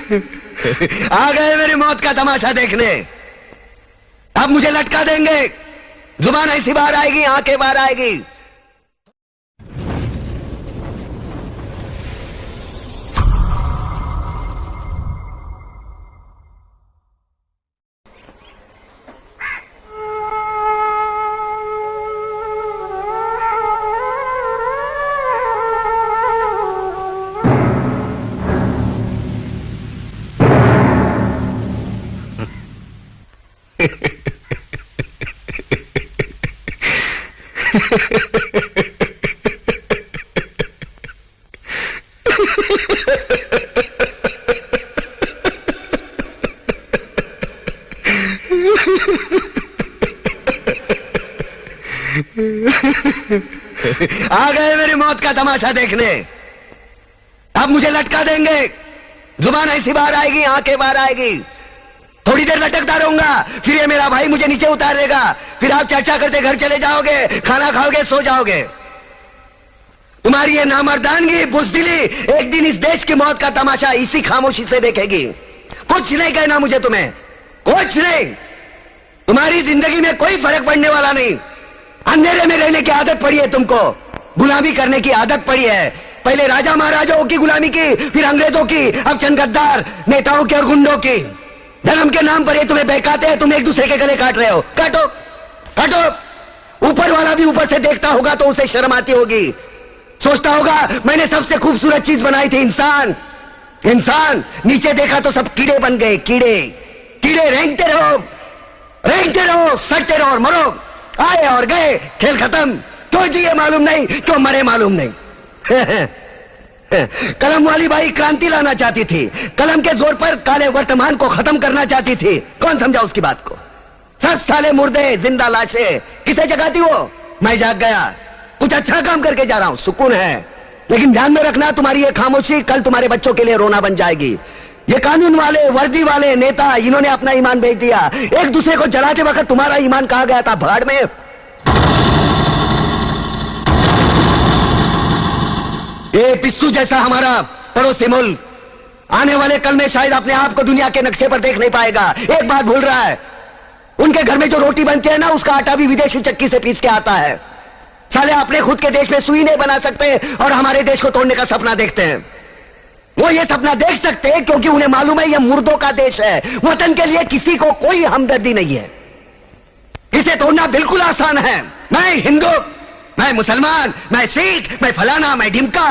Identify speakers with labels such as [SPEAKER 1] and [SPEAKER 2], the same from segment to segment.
[SPEAKER 1] आ गए मेरी मौत का तमाशा देखने। अब मुझे लटका देंगे, जुबान ऐसी बाहर आएगी, आंखें बाहर आएगी। आ गए मेरी मौत का तमाशा देखने। अब मुझे लटका देंगे, जुबान ऐसी बाहर आएगी, आंखें बाहर आएगी। थोड़ी देर लटकता रहूंगा, फिर ये मेरा भाई मुझे नीचे उतार देगा। फिर आप चर्चा करते घर चले जाओगे, खाना खाओगे, सो जाओगे। तुम्हारी ये नामर्दानगी, बुज़दिली एक दिन इस देश की मौत का तमाशा इसी खामोशी से देखेगी। कुछ नहीं कहना मुझे, तुम्हें कुछ नहीं। तुम्हारी जिंदगी में कोई फर्क पड़ने वाला नहीं। अंधेरे में रहने की आदत पड़ी है तुमको, गुलामी करने की आदत पड़ी है। पहले राजा महाराजाओं की गुलामी की, फिर अंग्रेजों की, अब चंद गद्दार नेताओं की और गुंडों की। धर्म के नाम पर ये तुम्हें बहकाते हैं, तुम एक दूसरे के गले काट रहे हो। काटो काटो। ऊपर वाला भी ऊपर से देखता होगा तो उसे शर्म आती होगी। सोचता होगा मैंने सबसे खूबसूरत चीज बनाई थी, इंसान। इंसान नीचे देखा तो सब कीड़े बन गए। कीड़े कीड़े रेंगते रहो, सड़ते रहो और मरो। आए और गए, खेल खत्म। क्यों जिए मालूम नहीं, क्यों मरे मालूम नहीं। कलम वाली बाई क्रांति लाना चाहती थी, कलम के जोर पर काले वर्तमान को खत्म करना चाहती थी। कौन समझा उसकी बात को? सब साले मुर्दे, जिंदा लाशें। किसे जगाती वो? मैं जाग गया, कुछ अच्छा काम करके जा रहा हूं, सुकून है। लेकिन ध्यान में रखना, तुम्हारी ये खामोशी कल तुम्हारे बच्चों के लिए रोना बन जाएगी। ये कानून वाले, वर्दी वाले नेता, इन्होंने अपना ईमान बेच दिया। एक दूसरे को जलाते वक्त तुम्हारा ईमान कहा गया था? भाड़ में। ये पिस्सू जैसा हमारा पड़ोसी मुल्क आने वाले कल में शायद अपने आप को दुनिया के नक्शे पर देख नहीं पाएगा। एक बात भूल रहा है, उनके घर में जो रोटी बनती है ना, उसका आटा भी विदेशी चक्की से पीस के आता है। साले अपने खुद के देश में सुई नहीं बना सकते और हमारे देश को तोड़ने का सपना देखते हैं। वो ये सपना देख सकते हैं क्योंकि उन्हें मालूम है ये मुर्दों का देश है। वतन के लिए किसी को कोई हमदर्दी नहीं है। इसे तोड़ना बिल्कुल आसान है। मैं हिंदू, मैं मुसलमान, मैं सिख, मैं फलाना, मैं ढिमका।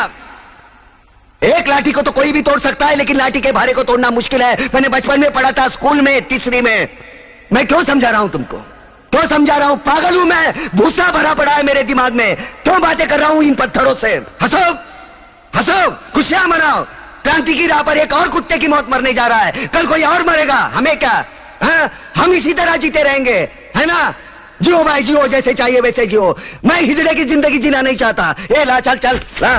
[SPEAKER 1] एक लाठी को तो कोई भी तोड़ सकता है, लेकिन लाठी के भारे को तोड़ना मुश्किल है। मैंने बचपन में पढ़ा था, स्कूल में, तीसरी में। मैं क्यों समझा रहा हूं तुमको? क्यों समझा रहा हूं? पागल हूं मैं? भूसा भरा पड़ा है मेरे दिमाग में। क्यों बातें कर रहा हूं इन पत्थरों से? हंसो हंसो, खुशियां मनाओ। क्रांति की राह पर एक और कुत्ते की मौत मरने जा रहा है, कल कोई और मरेगा। हमें क्या? हम इसी तरह जीते रहेंगे, है ना? जियो भाई जियो, जैसे चाहिए वैसे जियो। मैं हिजड़े की जिंदगी जीना नहीं चाहता। ए ला, चल चल ला।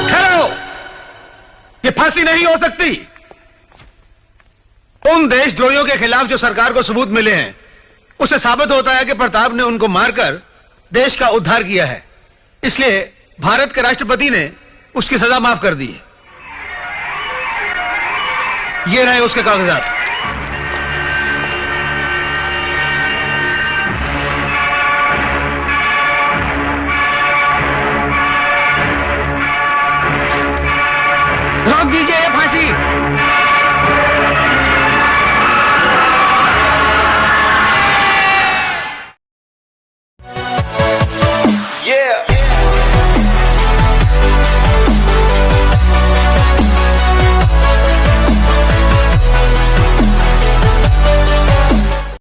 [SPEAKER 2] ठहरो, ये फांसी नहीं हो सकती। उन देशद्रोहियों के खिलाफ जो सरकार को सबूत मिले हैं, उससे साबित होता है कि प्रताप ने उनको मारकर देश का उद्धार किया है। इसलिए भारत के राष्ट्रपति ने उसकी सजा माफ कर दी है। ये रहे उसके कागजात।